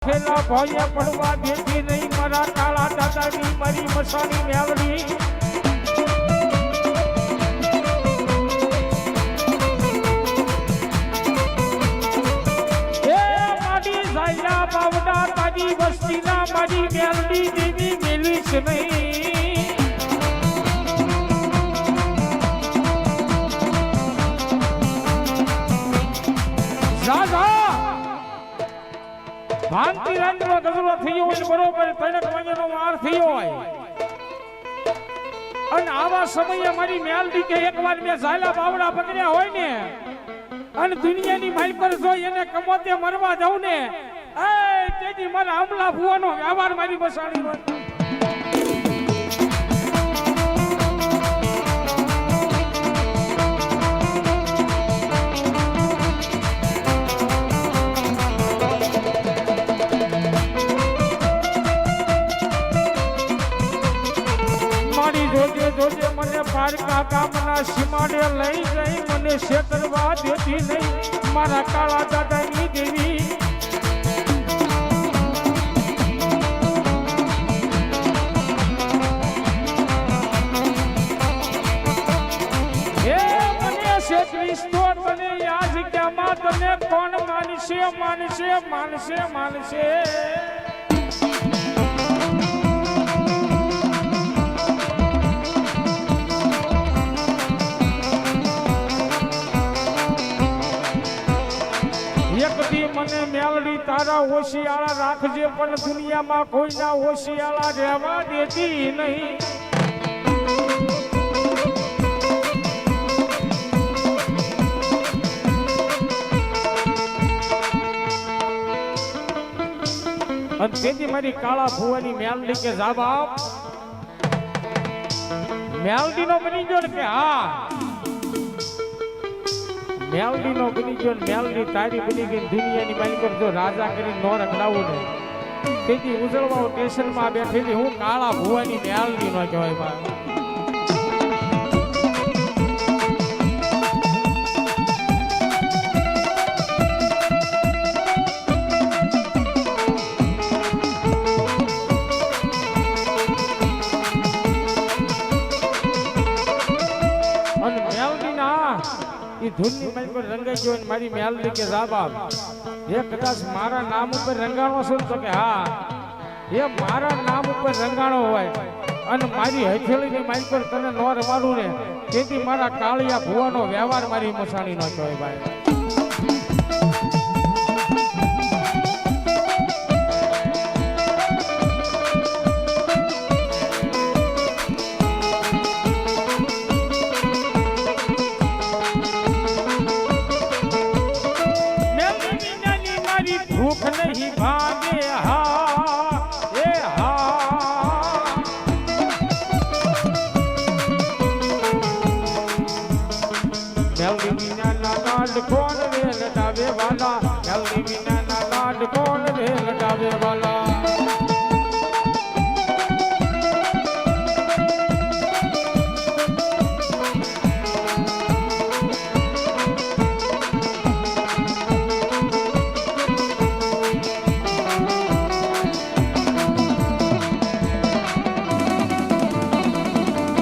ખેલા ભોય પડવા દેતી નહીં મારા કાળા દાદાની મારી મસાણી મેળવી એ મારી સાયલા બાવડા તાજી વસ્તીના મારી મેળવી દેવી મેલી છે નહીં ભાંતિ રંગનો ગગરો થયો હોય બરોબર તણક વાગ્યાનો વાર થયો હોય અને આવા સમયે મારી મેલડી કે એકવાર મેં ઝાલા બાવડા પકડ્યા હોય ને અને દુનિયાની માલ પર જો એને કમોતે મરવા જાઉં ને એ તેથી મારા હમલા ભુવાનો વ્યવહાર મારી બસાડી હોય જોજે મને પારકા ગામના સીમાડે લઈ ગઈ મને છેતરવા દેતી નહીં મારા કાળા દાદાની દેવી હે મને છેતરીશ તો તને આ જગ્યામાં તને કોણ માનશે માનશે માનશે માનશે મને મેલડી તારા હોશિયાળા રાખજે પણ દુનિયામાં કોઈના હોશિયાળા રહેવા દેતી નહીં અને તેથી મારી કાળા ભુવાની મેલડી કે જવાબ મેલડી નો બની ગયો કે હા મેલડી નો બની ગયો મેલડી તારી બની ગઈ દુનિયાની માલિક જો રાજા કરી નો રખડાવું ને તેથી ઉજળવા સ્ટેશનમાં બેઠેલી હું કાળા ભુવાની મેલડી નો કહેવાય ભાઈ ધૂનની મારી પર રંગાઈ ગયો મારી મેલડી કે જાબાબ એ કદાચ મારા નામ ઉપર રંગાણો છે તો કે હા એ મારા નામ ઉપર રંગાણો હોય અને મારી હથેળીની મારી પર તને નો રવાડું ને તેથી મારા કાળિયા ભુવાનો વ્યવહાર મારી મસાણી નો કહેવાય ભાઈ ભૂખ નહીં ભાગે હા એ હા મેલડી વિના ના કોણ વેલ ડાવે વાલા મેલડી વિના